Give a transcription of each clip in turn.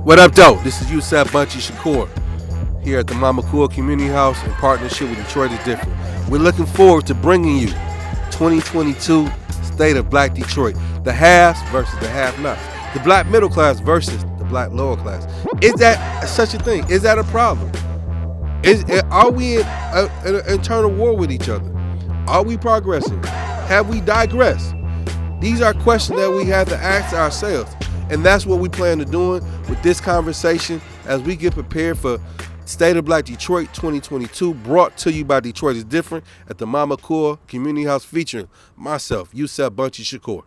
What up, though? This is Yusef Bunchy Shakur here at the Mama Cool Community House in partnership with Detroit is Different. We're looking forward to bringing you 2022 State of Black Detroit. The haves versus the have-nots. The black middle class versus the black lower class. Is that such a thing? Is that a problem? Are we in an internal war with each other? Are we progressing? Have we digressed? These are questions that we have to ask ourselves. And that's what we plan on doing with this conversation as we get prepared for State of Black Detroit 2022, brought to you by Detroit is Different at the Mama Cool Community House, featuring myself, Yusef Bunchy Shakur.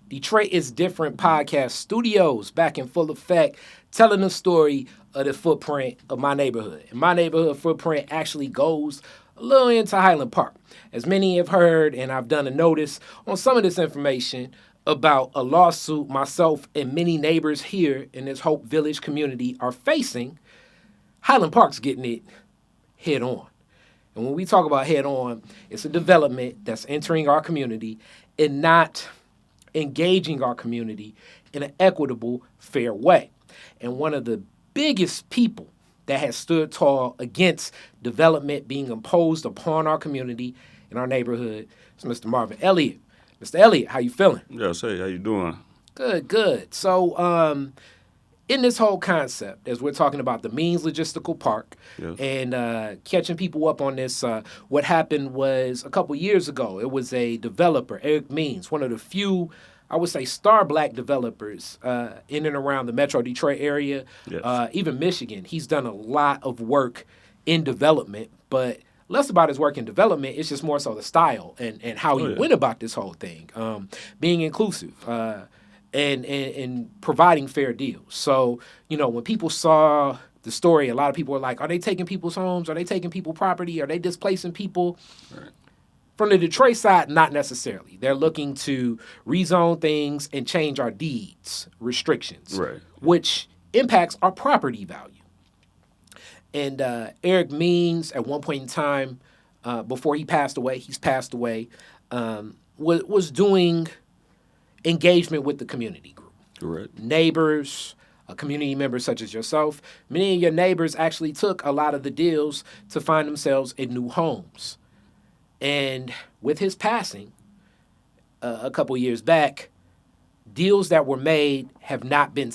Detroit is Different podcast studios back in full effect, telling the story of the footprint of my neighborhood. And my neighborhood footprint actually goes a little into Highland Park. As many have heard, and I've done a notice on some of this information about a lawsuit myself and many neighbors here in this Hope Village community are facing, Highland Park's getting it head on. And when we talk about head on, it's a development that's entering our community and not engaging our community in an equitable, fair way. And one of the biggest people that has stood tall against development being imposed upon our community and our neighborhood is Mr. Marvin Elliot. Mr. Elliot, how you feeling? Yes, hey, how you doing? Good. So, in this whole concept, as we're talking about the Means Logistical Park, Yes. and catching people up on this, what happened was a couple years ago, it was a developer, Eric Means, one of the few, I would say, star black developers in and around the Metro Detroit area, Yes. even Michigan. He's done a lot of work in development, but less about his work in development. It's just more so the style and how he went about this whole thing, being inclusive and providing fair deals. So, when people saw the story, a lot of people were like, are they taking people's homes? Are they taking people's property? Are they displacing people? Right. From the Detroit side, not necessarily. They're looking to rezone things and change our deeds restrictions, Right. which impacts our property value. And Eric Means, at one point in time, before he's passed away, was doing engagement with the community group. Correct. Neighbors, community members such as yourself. Many of your neighbors actually took a lot of the deals to find themselves in new homes. And with his passing a couple years back, deals that were made have not been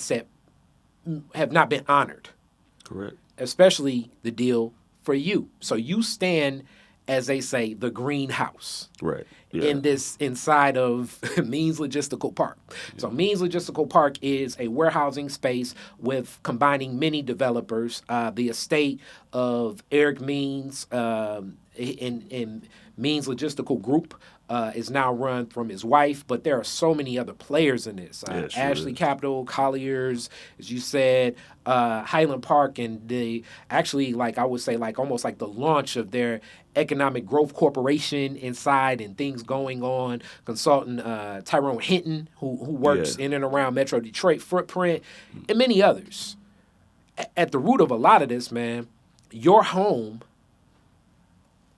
honored. Correct. Especially the deal for you. So you stand, as they say, the greenhouse. Right. Yeah. Inside of Means Logistical Park. So Means Logistical Park is a warehousing space with combining many developers. The estate of Eric Means in Means Logistical Group is now run from his wife, but there are so many other players in this. Ashley Capital, Colliers, as you said, Highland Park, and almost like the launch of their economic growth corporation inside and things going on. Consultant Tyrone Hinton, who works in and around Metro Detroit footprint, and many others. At the root of a lot of this, man, your home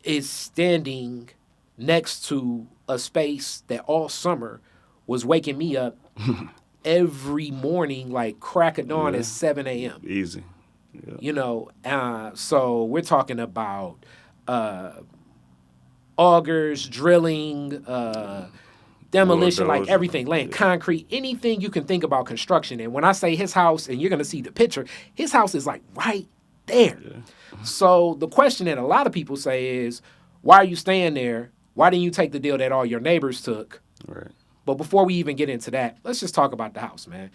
is standing next to a space that all summer was waking me up every morning like crack of dawn at 7 a.m. Easy. Yeah. So we're talking about augers, drilling, demolition, like everything, laying concrete, anything you can think about construction. And when I say his house, and you're going to see the picture, his house is like right there. Yeah. So the question that a lot of people say is, why are you staying there? Why didn't you take the deal that all your neighbors took? Right. But before we even get into that, let's just talk about the house, man.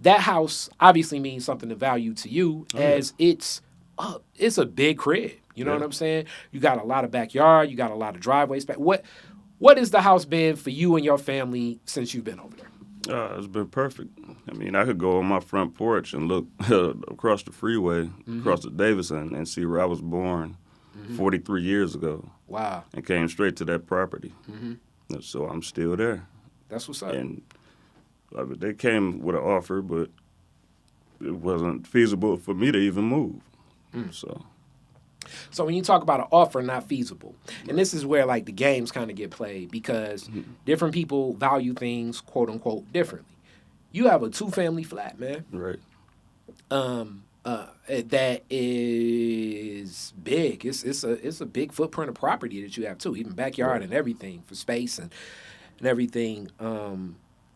That house obviously means something of value to you, as it's a big crib. You know what I'm saying? You got a lot of backyard. You got a lot of driveway space. What has the house been for you and your family since you've been over there? It's been perfect. I mean, I could go on my front porch and look across the freeway, across the Davidson, and see where I was born 43 years ago. Wow. And came straight to that property. So I'm still there. That's what's up. And they came with an offer, but it wasn't feasible for me to even move. So when you talk about an offer not feasible, and this is where like the games kind of get played, because different people value things, quote unquote, differently. You have a 2-family flat, man. Right. that is big. It's a big footprint of property that you have too, even backyard Right. and everything for space and everything.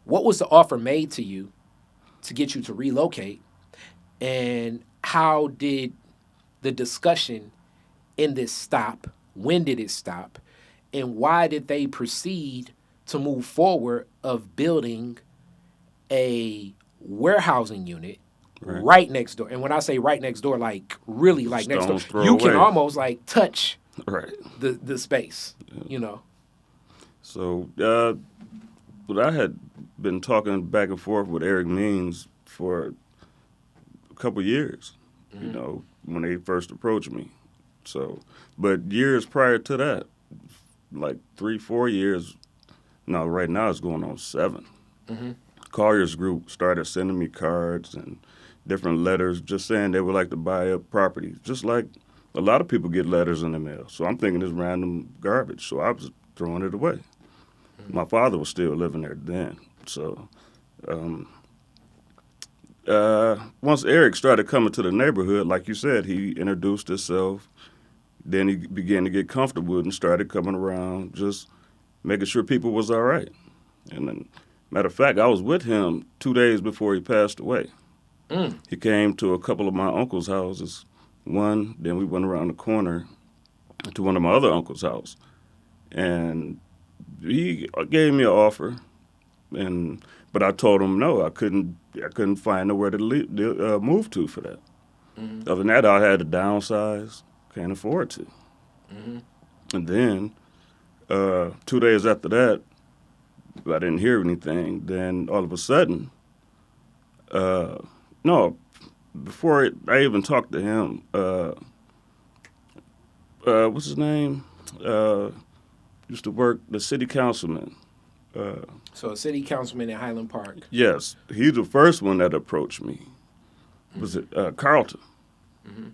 What was the offer made to you to get you to relocate, and how did the discussion in this stop? When did it stop, and why did they proceed to move forward of building a warehousing unit right next door? And when I say right next door, like really like next door, Stone's throw you can away. almost like touch Right. the space, you know. So, but I had been talking back and forth with Eric Means for a couple years, you know, when they first approached me. So, but years prior to that, like 3-4 years, no, right now it's going on 7. Colliers Group started sending me cards and different letters just saying they would like to buy up property, just like a lot of people get letters in the mail. So I'm thinking it's random garbage, so I was throwing it away. My father was still living there then. So once Eric started coming to the neighborhood, like you said, he introduced himself. Then he began to get comfortable and started coming around, just making sure people was all right. And then, matter of fact, I was with him 2 days before he passed away. He came to a couple of my uncle's houses. One, then we went around the corner to one of my other uncle's house. And he gave me an offer, but I told him no, I couldn't find nowhere to move to for that. Other than that, I had to downsize, can't afford to. And then 2 days after that, I didn't hear anything. Then all of a sudden, no, before I even talked to him, what's his name? Used to work, the city councilman. So a city councilman in Highland Park. Yes, he's the first one that approached me. Was it Carlton?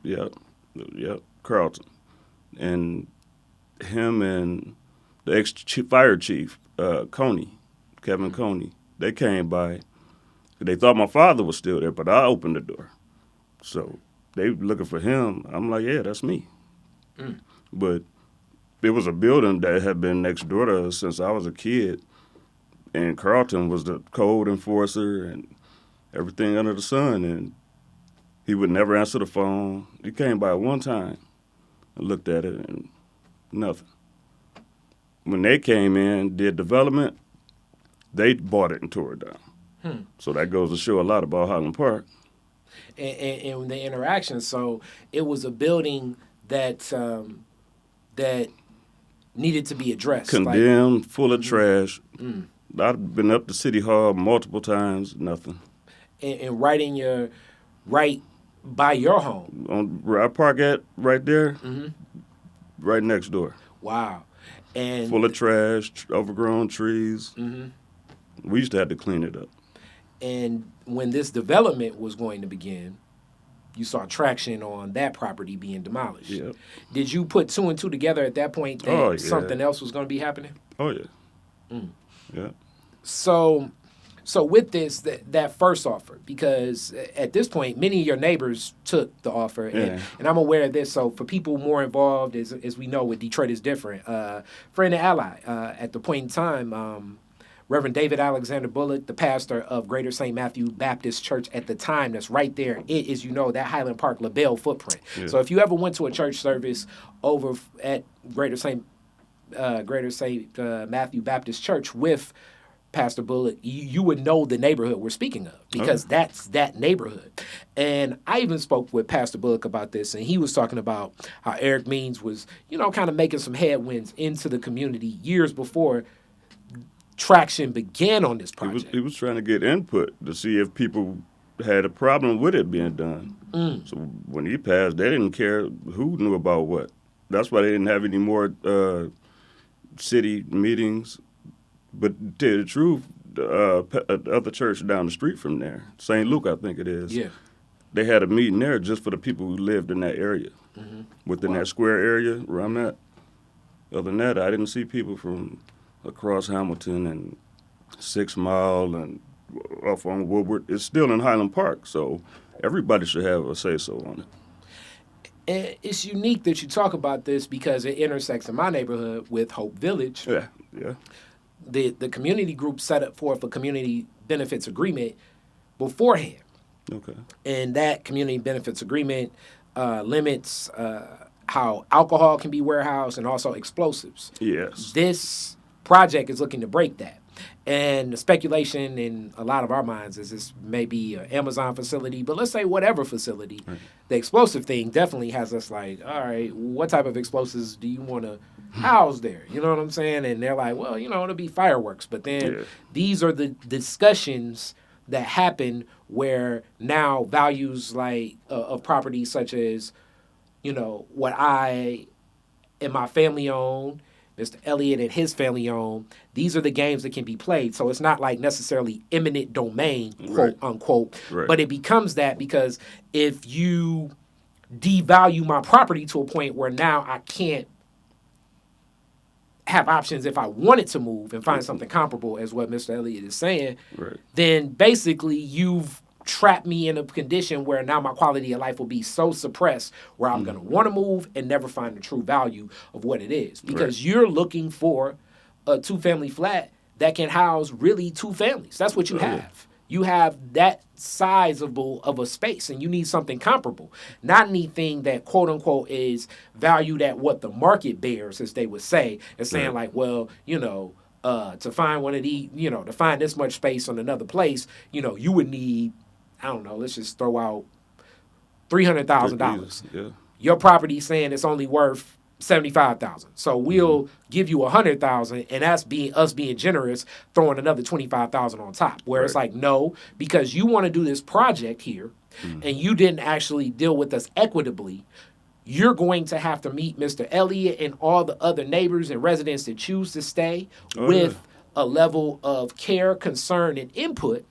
Yep, Carlton. And him and the ex-fire chief, Kevin Coney, they came by. They thought my father was still there, but I opened the door. So they were looking for him. I'm like, yeah, that's me. But it was a building that had been next door to us since I was a kid. And Carlton was the code enforcer and everything under the sun. And he would never answer the phone. He came by one time and looked at it and nothing. When they came in, did development, they bought it and tore it down. So that goes to show a lot about Highland Park. And the interaction. So it was a building that that needed to be addressed. Condemned, full of trash. I've been up to City Hall multiple times, nothing. And right by your home. On where I park at, right there, right next door. Wow. And Full of trash, overgrown trees. We used to have to clean it up. And when this development was going to begin, you saw traction on that property being demolished. Yep. Did you put 2 and 2 together at that point that something else was going to be happening? Oh, yeah. Yeah. So with this, that first offer, because at this point, many of your neighbors took the offer, and I'm aware of this. So for people more involved, as we know, with Detroit is different. Friend and ally, at the point in time, Reverend David Alexander Bullock, the pastor of Greater St. Matthew Baptist Church at the time, that's right there. It is, that Highland Park LaBelle footprint. Yeah. So if you ever went to a church service over at Greater St. Matthew Baptist Church with Pastor Bullock, you would know the neighborhood we're speaking of, because that's that neighborhood. And I even spoke with Pastor Bullock about this, and he was talking about how Eric Means was, kind of making some headwinds into the community years before traction began on this project. He was trying to get input to see if people had a problem with it being done. So when he passed, they didn't care who knew about what. That's why they didn't have any more city meetings. But to tell you the truth, the other church down the street from there, St. Luke, I think it is, they had a meeting there just for the people who lived in that area, within that square area where I'm at. Other than that, I didn't see people from across Hamilton and 6 Mile and off on Woodward. It's still in Highland Park, so everybody should have a say-so on it. And it's unique that you talk about this because it intersects in my neighborhood with Hope Village. Yeah. The community group set up forth a community benefits agreement beforehand. Okay. And that community benefits agreement limits how alcohol can be warehoused and also explosives. Yes. This project is looking to break that. And the speculation in a lot of our minds is this may be an Amazon facility, but let's say whatever facility. Right. The explosive thing definitely has us like, all right, what type of explosives do you want to house there? You know what I'm saying? And they're like, well, it'll be fireworks. But then these are the discussions that happen where now values like of property such as, what I and my family own, Mr. Elliot and his family own, these are the games that can be played. So it's not like necessarily eminent domain, quote unquote, but it becomes that because if you devalue my property to a point where now I can't have options if I wanted to move and find something comparable as what Mr. Elliot is saying, then basically you've trapped me in a condition where now my quality of life will be so suppressed where I'm going to want to move and never find the true value of what it is. Because you're looking for a 2-family flat that can house really 2 families. That's what you have. You have that size of a space and you need something comparable. Not anything that, quote unquote, is valued at what the market bears, as they would say, and saying like, well, to find one of these, to find this much space on another place, you would need, I don't know, let's just throw out $300,000. Yeah. Your property saying it's only worth $75,000. So we'll give you $100,000, and that's us being generous, throwing another $25,000 on top. Where it's like, no, because you want to do this project here, and you didn't actually deal with us equitably. You're going to have to meet Mr. Elliott and all the other neighbors and residents that choose to stay with a level of care, concern, and input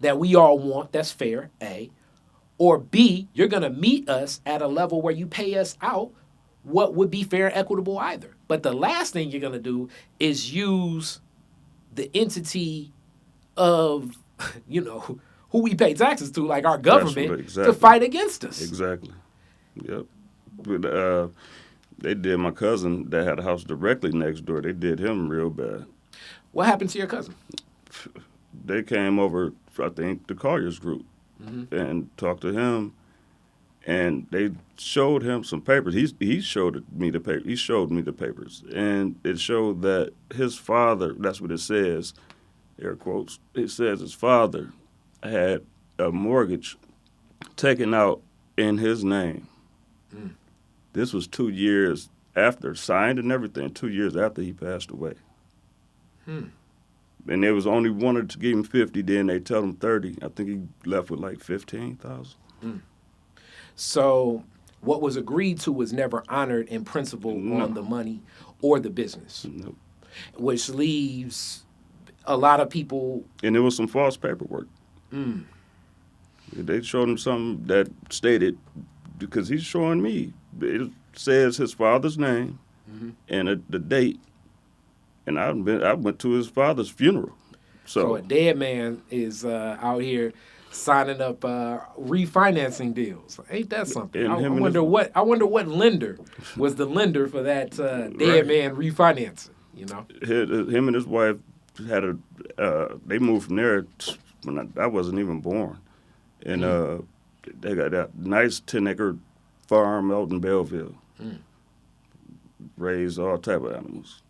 that we all want. That's fair, A. Or B, you're going to meet us at a level where you pay us out what would be fair and equitable either. But the last thing you're going to do is use the entity of, who we pay taxes to, like our government, to fight against us. Exactly. Yep. But, they did my cousin that had a house directly next door. They did him real bad. What happened to your cousin? They came over, I think, the Colliers group and talked to him, and they showed him some papers. He showed me the paper. He showed me the papers, and it showed that his father. That's what it says, air quotes. It says his father had a mortgage taken out in his name. This was 2 years after, signed and everything, 2 years after he passed away. And they was only wanted to give him 50, then they tell him 30. I think he left with like 15,000. So what was agreed to was never honored in principle on the money or the business. Nope. Which leaves a lot of people. And there was some false paperwork. They showed him something that stated, because he's showing me, it says his father's name and the date. And I went to his father's funeral. So a dead man is out here signing up refinancing deals. Ain't that something? I wonder what lender was the lender for that dead man refinancing. Him and his wife had they moved from there when I wasn't even born, and they got that nice 10-acre farm out in Belleville. Raised all type of animals.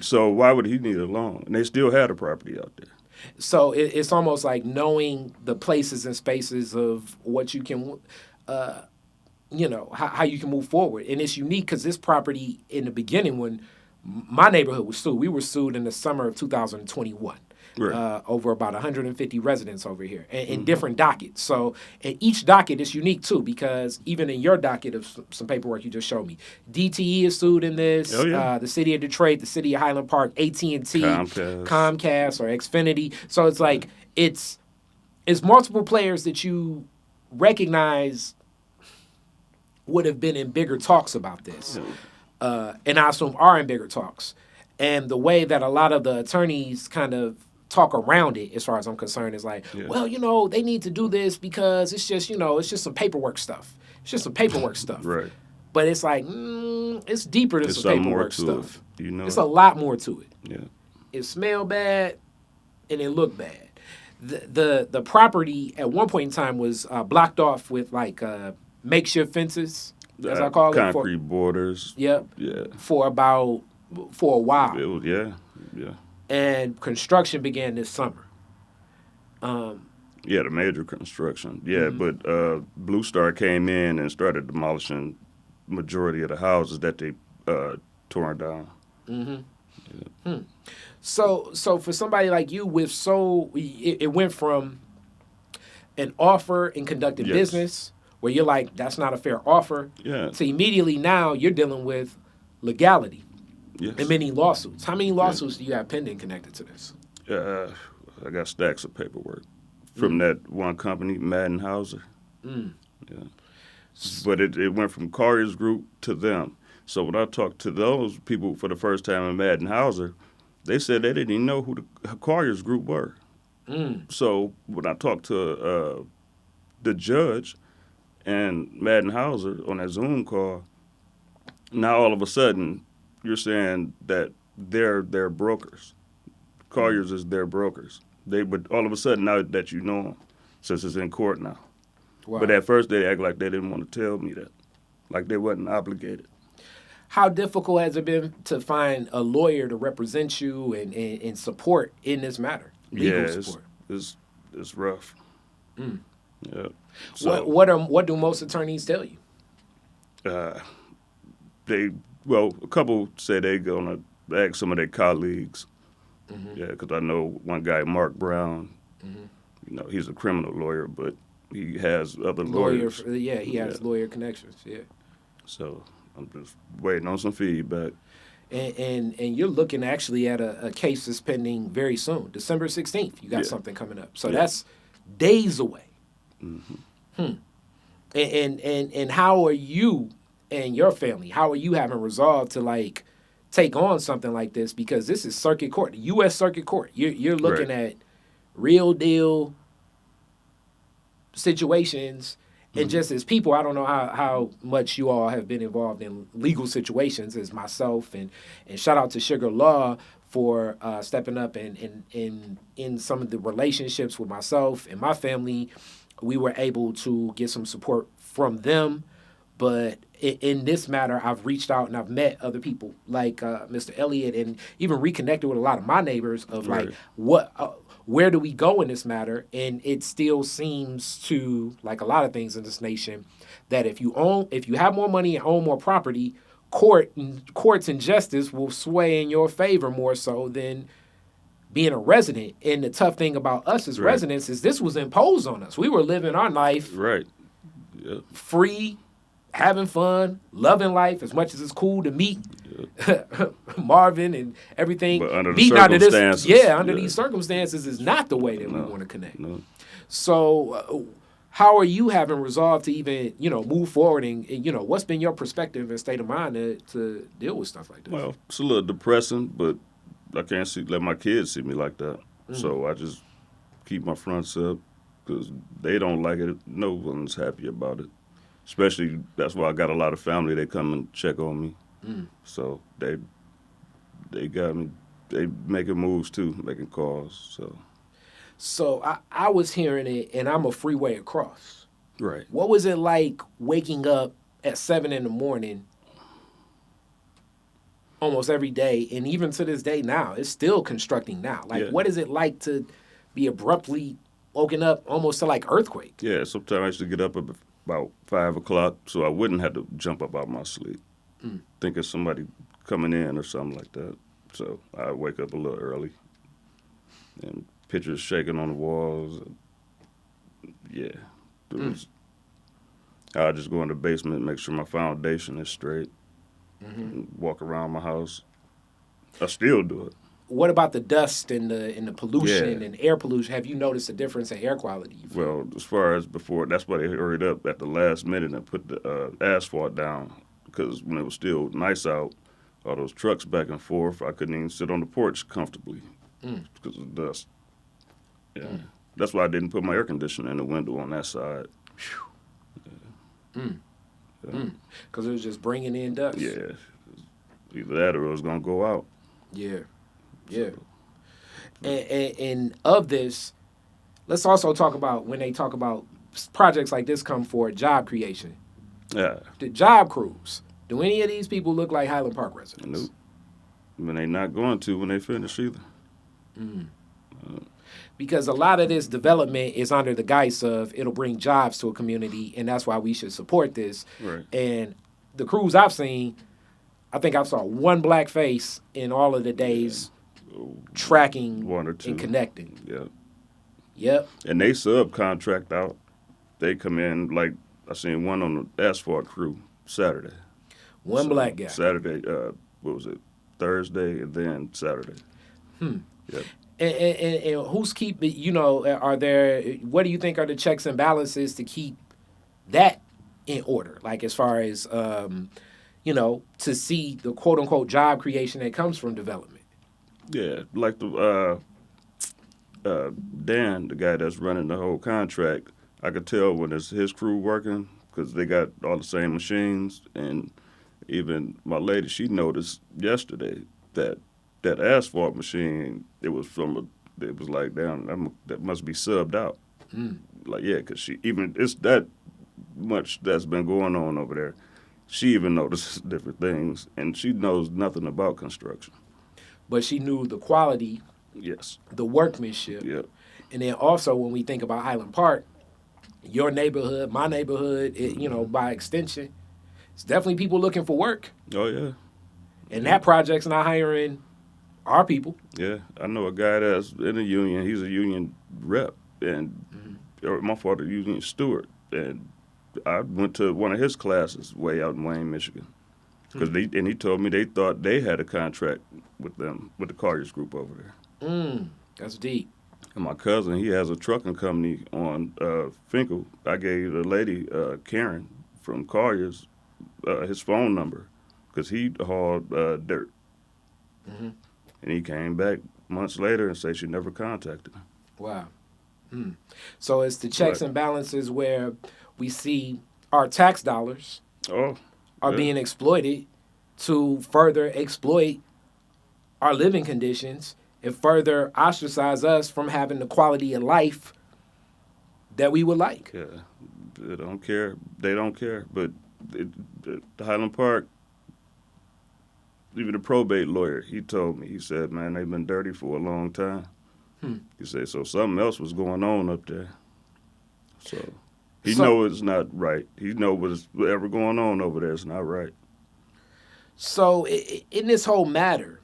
So why would he need a loan? And they still had a property out there. So it's almost like knowing the places and spaces of what you can, how you can move forward. And it's unique because this property in the beginning, when my neighborhood was sued, we were sued in the summer of 2021. Over about 150 residents over here in different dockets. So, and each docket is unique too, because even in your docket of some paperwork you just showed me, DTE is sued in this. The city of Detroit, the city of Highland Park, AT&T, Comcast or Xfinity. So it's like it's multiple players that you recognize would have been in bigger talks about this, and I assume are in bigger talks. And the way that a lot of the attorneys kind of talk around it as far as I'm concerned. It's like, well, they need to do this because it's just, it's just some paperwork stuff. It's just some paperwork stuff. Right. But it's like, it's deeper than some paperwork stuff. It's a lot more to it. Yeah. It smelled bad and it looked bad. The property at one point in time was blocked off with like makeshift fences, as I call it. Concrete borders. Yep. Yeah. For a while. It was, yeah. And construction began this summer. Yeah, the major construction. Yeah, but Blue Star came in and started demolishing majority of the houses that they torn down. Mm-hmm. Yeah. So for somebody like you, it went from an offer and conducted business where you're like, that's not a fair offer, to immediately now you're dealing with legality and many lawsuits. How many lawsuits do you have pending connected to this? I got stacks of paperwork from that one company, Madden Hauser. Yeah. But it went from Colliers Group to them. So when I talked to those people for the first time in Madden Hauser, they said they didn't even know who the Colliers Group were. So when I talked to the judge and Madden Hauser on that Zoom call, now all of a sudden you're saying that they're brokers. Colliers is their brokers. But all of a sudden now that you know them, since it's in court now. Wow. But at first they act like they didn't want to tell me that, like they wasn't obligated. How difficult has it been to find a lawyer to represent you and support in this matter? Legal support. It's rough. Yeah. So, what do most attorneys tell you? A couple say they're gonna ask some of their colleagues. Yeah, because I know one guy, Mark Brown. He's a criminal lawyer, but he has other lawyers. He has lawyer connections. Yeah. So I'm just waiting on some feedback. And you're looking actually at a case that's pending very soon, December 16th. You got something coming up, so that's days away. And how are you and your family? How are you having resolve to take on something like this? Because this is circuit court, the U.S. Circuit Court. You're looking at real deal situations. And just as people, I don't know how much you all have been involved in legal situations as myself, and shout out to Sugar Law for stepping up and in some of the relationships with myself and my family. We were able to get some support from them. But in this matter, I've reached out and I've met other people like Mr. Elliot, and even reconnected with a lot of my neighbors of where do we go in this matter? And it still seems to, like a lot of things in this nation, that if you have more money and own more property, courts and justice will sway in your favor more so than being a resident. And the tough thing about us as residents is this was imposed on us. We were living our life free, having fun, loving life as much as it's cool to meet Marvin and everything. But under the circumstances. Under these circumstances is not the way that we want to connect. No. So how are you having resolve to even, move forward and what's been your perspective and state of mind to deal with stuff like this? Well, it's a little depressing, but I can't let my kids see me like that. So I just keep my fronts up because they don't like it. No one's happy about it. Especially, that's why I got a lot of family. They come and check on me. So they got me. They making moves too, making calls. So I was hearing it, and I'm a freeway across. Right. What was it like waking up at 7 a.m. almost every day, and even to this day now, it's still constructing now. What is it like to be abruptly woken up almost to earthquake? Yeah, sometimes I used to get up about 5 o'clock, so I wouldn't have to jump up out my sleep, thinking somebody coming in or something like that. So I wake up a little early, and pictures shaking on the walls. I just go in the basement, make sure my foundation is straight, and walk around my house. I still do it. What about the dust and the pollution and air pollution? Have you noticed a difference in air quality? Well, as far as before, that's why they hurried up at the last minute and put the asphalt down, because when it was still nice out, all those trucks back and forth, I couldn't even sit on the porch comfortably because of the dust. Yeah. That's why I didn't put my air conditioner in the window on that side. Because it was just bringing in dust. Yeah. Either that or it was going to go out. Yeah. Yeah. And of this, let's also talk about when they talk about projects like this come for job creation. Yeah. The job crews. Do any of these people look like Highland Park residents? Nope. When they not going to when they finish either. Because a lot of this development is under the guise of it'll bring jobs to a community, and that's why we should support this. Right. And the crews I've seen, I think I saw one black face in all of the days tracking One or two. and connecting. Yeah. Yep. And they subcontract out. They come in, like, I seen one on the asphalt crew Saturday. One black guy. Saturday, what was it? Thursday and then Saturday. Yep. And who's keeping, are there, what do you think are the checks and balances to keep that in order? Like as far as, to see the quote unquote job creation that comes from development. Yeah, like the Dan, the guy that's running the whole contract, I could tell when it's his crew working because they got all the same machines. And even my lady, she noticed yesterday that asphalt machine, it was like, damn, that must be subbed out. Like, yeah, because it's that much that's been going on over there. She even notices different things, and she knows nothing about construction. But she knew the quality, Yes. the workmanship. Yep. And then also when we think about Highland Park, your neighborhood, my neighborhood, by extension, it's definitely people looking for work. Oh, yeah. And that project's not hiring our people. Yeah, I know a guy that's in a union. He's a union rep, and my father union steward. And I went to one of his classes way out in Wayne, Michigan, because he told me they thought they had a contract with them, with the Colliers Group over there. That's deep. And my cousin, he has a trucking company on Finkel. I gave the lady Karen from Colliers his phone number because he hauled dirt. And he came back months later and said she never contacted him. Wow. So it's the checks and balances where we see our tax dollars are being exploited to further exploit our living conditions and further ostracize us from having the quality of life that we would like. Yeah, they don't care. They don't care. But the Highland Park, even the probate lawyer, he told me, he said, man, they've been dirty for a long time. He said, so something else was going on up there. So he know it's not right. He know whatever going on over there is not right. So in this whole matter,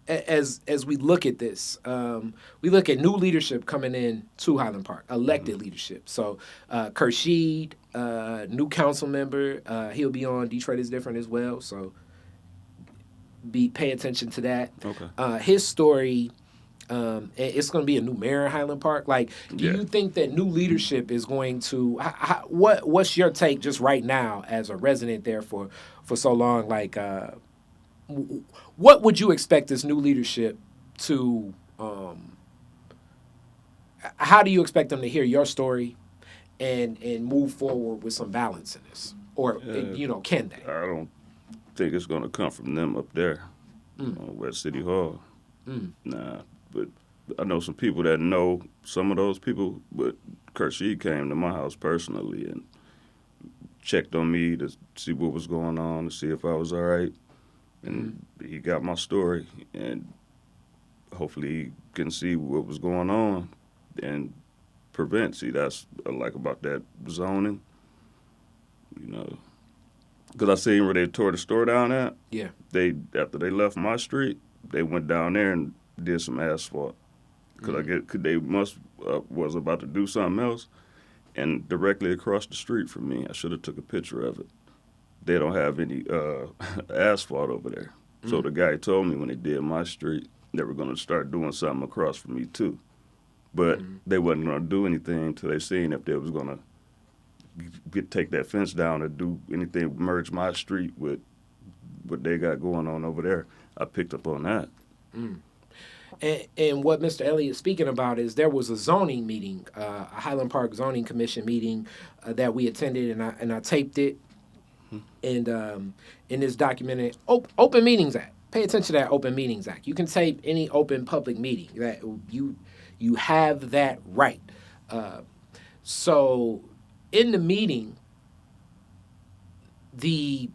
as we look at this, we look at new leadership coming in to Highland Park, elected leadership. So Kershid, new council member, he'll be on Detroit is Different as well. So pay attention to that. Okay. His story, it's going to be a new mayor in Highland Park. Like, do you think that new leadership is going to? What's your take just right now as a resident there for so long? Like, what would you expect this new leadership to? How do you expect them to hear your story and move forward with some balance in this, or can they? I don't think it's going to come from them up there at City Hall. Nah, but I know some people that know some of those people, but Kershid came to my house personally and checked on me to see what was going on, to see if I was all right. And he got my story, and hopefully he can see what was going on and prevent. See, that's what I like about that zoning, Because I seen where they tore the store down at. Yeah. After they left my street, they went down there and did some asphalt. Because they was about to do something else, and directly across the street from me, I should have took a picture of it. They don't have any asphalt over there. So the guy told me when they did my street, they were going to start doing something across from me too. But they wasn't going to do anything until they seen if they was going to take that fence down or do anything, merge my street with what they got going on over there. I picked up on that. And what Mr. Elliott is speaking about is there was a zoning meeting, a Highland Park Zoning Commission meeting that we attended, and I taped it. And in this documented Open Meetings Act, pay attention to that Open Meetings Act. You can tape any open public meeting. That you have that right. So in the meeting, the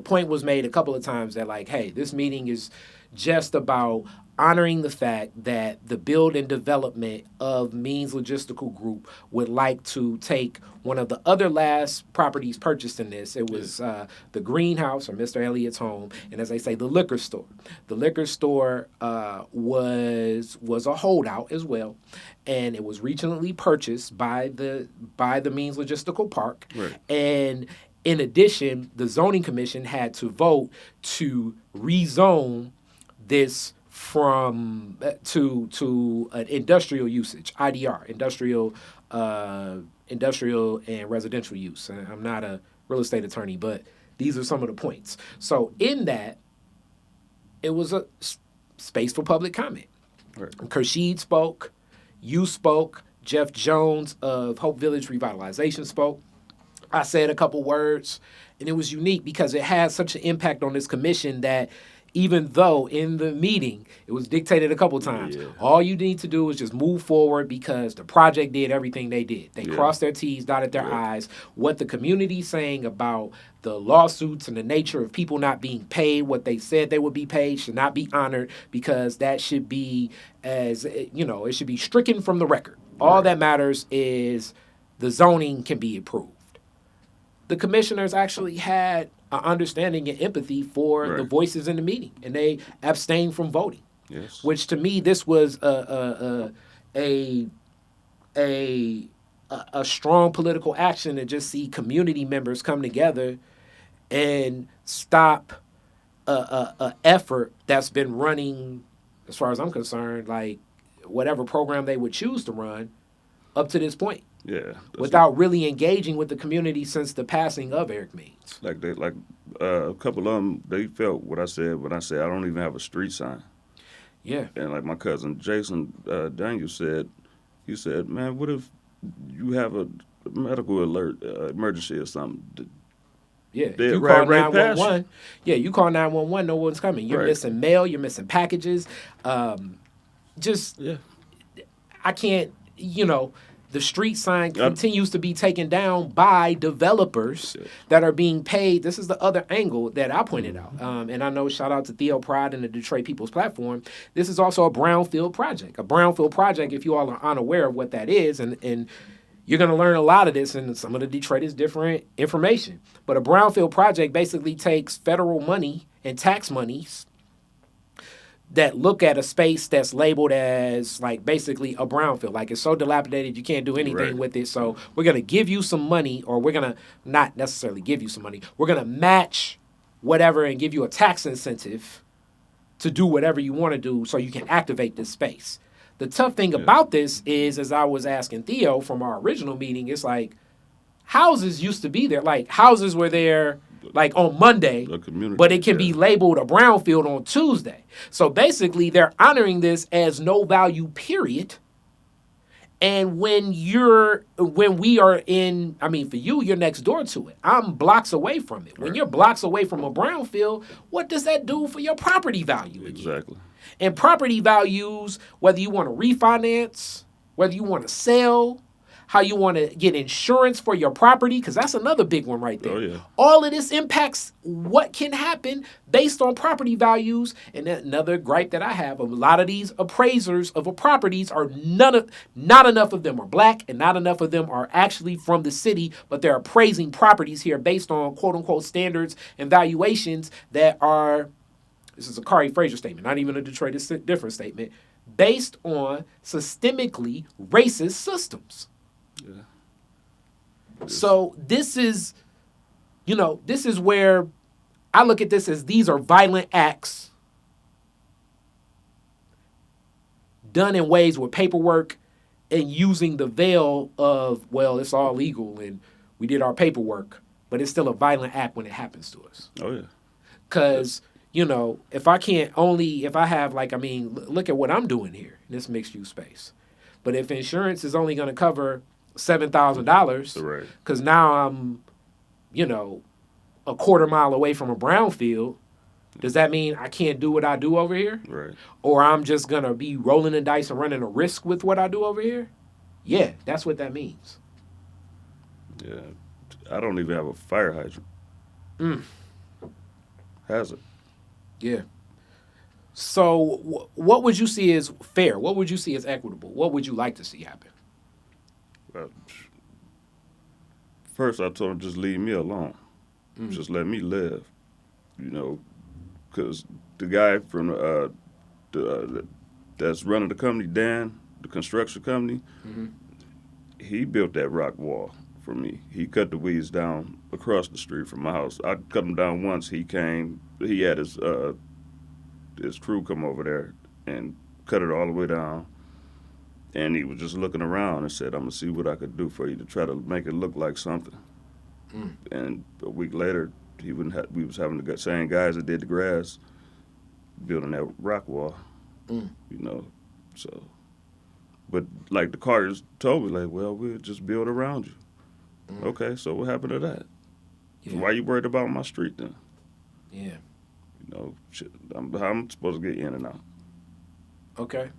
point was made a couple of times that, like, hey, this meeting is just about honoring the fact that the build and development of Means Logistical Group would like to take one of the other last properties purchased in this. It was the greenhouse, or Mr. Elliott's home, and as they say, the liquor store. The liquor store was a holdout as well, and it was recently purchased by the Means Logistical Park. Right. And in addition, the zoning commission had to vote to rezone this from to an industrial usage, IDR, industrial and residential use. And I'm not a real estate attorney, but these are some of the points. So in that, it was a space for public comment. Right. Kershid spoke, you spoke, Jeff Jones of Hope Village Revitalization spoke. I said a couple words, and it was unique because it had such an impact on this commission that even though in the meeting it was dictated a couple times, all you need to do is just move forward because the project did everything they did. They crossed their T's, dotted their I's. What the community's saying about the lawsuits and the nature of people not being paid what they said they would be paid should not be honored, because that should be, as you know, it should be stricken from the record. All that matters is the zoning can be approved. The commissioners actually had an understanding and empathy for the voices in the meeting, and they abstained from voting. Yes. Which to me, this was a strong political action to just see community members come together and stop a effort that's been running, as far as I'm concerned, like whatever program they would choose to run up to this point. Yeah. Without really engaging with the community since the passing of Eric Means. A couple of them, they felt what I said when I said I don't even have a street sign. Yeah. And like my cousin Jason Daniel said, he said, man, what if you have a medical alert, emergency or something? Yeah, you call 911. Yeah, you call 911, no one's coming. You're missing mail, you're missing packages. I can't, the street sign continues to be taken down by developers that are being paid. This is the other angle that I pointed out. And I know, shout out to Theo Pride and the Detroit People's Platform. This is also a brownfield project. A brownfield project, if you all are unaware of what that is, and you're going to learn a lot of this in some of the Detroit's different information. But a brownfield project basically takes federal money and tax monies that look at a space that's labeled as like basically a brownfield. Like it's so dilapidated you can't do anything with it. So we're going to give you some money, or we're going to not necessarily give you some money. We're going to match whatever and give you a tax incentive to do whatever you want to do so you can activate this space. The tough thing about this is, as I was asking Theo from our original meeting, it's like houses used to be there. Like houses were there like on Monday, but it can be labeled a brownfield on Tuesday. So basically they're honoring this as no value, period. And when we are in, I mean, for you, you're next door to it. I'm blocks away from it. When you're blocks away from a brownfield, what does that do for your property value again? Exactly. And property values, whether you want to refinance, whether you want to sell, how you want to get insurance for your property, because that's another big one right there. Oh, yeah. All of this impacts what can happen based on property values. And another gripe that I have, a lot of these appraisers of properties are not enough of them are black, and not enough of them are actually from the city, but they're appraising properties here based on quote unquote standards and valuations that are, this is a Kari Frazier statement, not even a Detroit different statement, based on systemically racist systems. Yeah. So this is where I look at this as these are violent acts done in ways with paperwork and using the veil of, well, it's all legal and we did our paperwork, but it's still a violent act when it happens to us. Oh, yeah. Because you know, if I have like, I mean, look at what I'm doing here in this mixed use space. But if insurance is only going to cover $7,000, Right. because now I'm, you know, a quarter mile away from a brownfield, does that mean I can't do what I do over here? Right. Or I'm just going to be rolling the dice and running a risk with what I do over here? Yeah, that's what that means. Yeah. I don't even have a fire hydrant. Has it? Yeah. So what would you see as fair? What would you see as equitable? What would you like to see happen? First, I told him just leave me alone. Just let me live. You know, because the guy from that's running the company, Dan, the construction company, he built that rock wall for me. He cut the weeds down across the street from my house. I cut them down once. He came. He had his crew come over there and cut it all the way down. And he was just looking around and said, "I'm gonna see what I could do for you to try to make it look like something." And a week later, we was having the same guys that did the grass building that rock wall. You know, so. But like the Carters told me, like, well, we'll just build around you. Okay, so what happened to that? Yeah. Why you worried about my street then? Yeah. You know, I'm supposed to get in and out. Okay.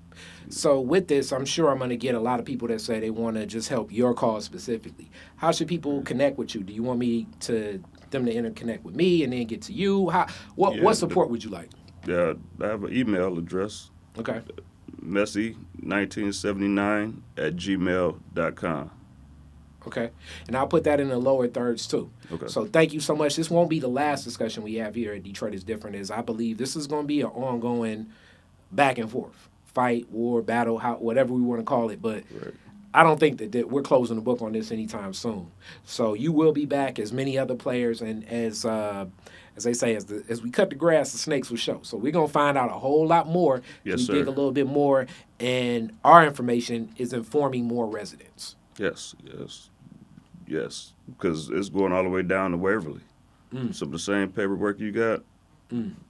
So with this, I'm sure I'm going to get a lot of people that say they want to just help your cause specifically. How should people connect with you? Do you want them to interconnect with me and then get to you? What support would you like? Yeah, I have an email address. Okay. Messy1979@gmail.com. Okay. And I'll put that in the lower thirds too. Okay. So thank you so much. This won't be the last discussion we have here at Detroit is Different. I believe this is going to be an ongoing back and forth. Fight, war, battle, whatever we want to call it. But Right. I don't think that we're closing the book on this anytime soon. So you will be back as many other players, and as they say, as we cut the grass, the snakes will show. So we're gonna find out a whole lot more. Yes, we sir. dig a little bit more, and our information is informing more residents. Yes. Because it's going all the way down to Waverly. Some of the same paperwork you got.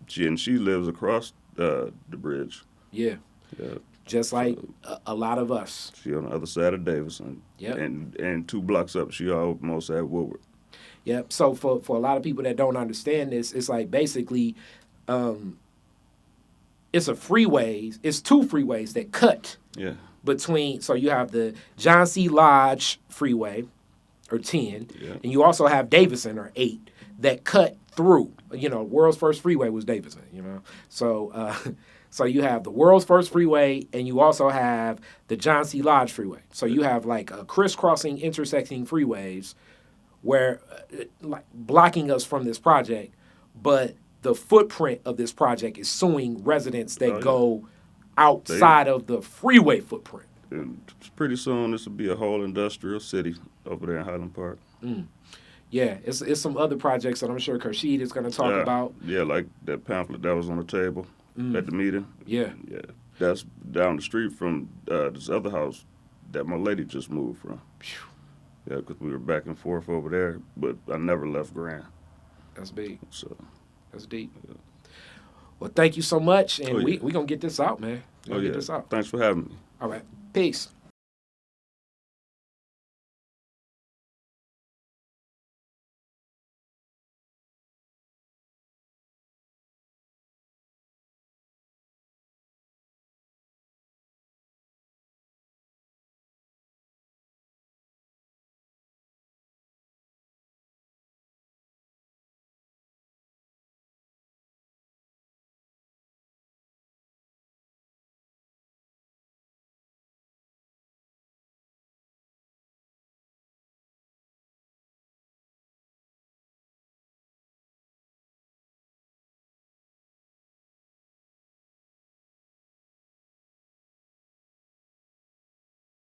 She lives across the bridge. Yeah. Yeah. Just like a lot of us. She on the other side of Davison. Yep. And 2 blocks up, she almost at Woodward. Yep. So for a lot of people that don't understand this, it's like basically, it's a freeway. It's 2 freeways that cut Yeah. between. So you have the John C. Lodge Freeway, or 10, Yeah. and you also have Davison, or 8, that cut through. You know, world's first freeway was Davison. You know, so. So you have the world's first freeway, and you also have the John C. Lodge Freeway. So you have like a crisscrossing, intersecting freeways, where like blocking us from this project. But the footprint of this project is suing residents that go outside of the freeway footprint. And pretty soon, this will be a whole industrial city over there in Highland Park. Yeah, it's some other projects that I'm sure Kashid is going to talk about. Yeah, like that pamphlet that was on the table at the meeting. Yeah. Yeah, that's down the street from this other house that my lady just moved from. Yeah, because we were back and forth over there, but I never left Grand. That's big. So. That's deep. Yeah. Well, thank you so much, and yeah. we going to get this out, man. We're gonna get this out. Thanks for having me. All right. Peace.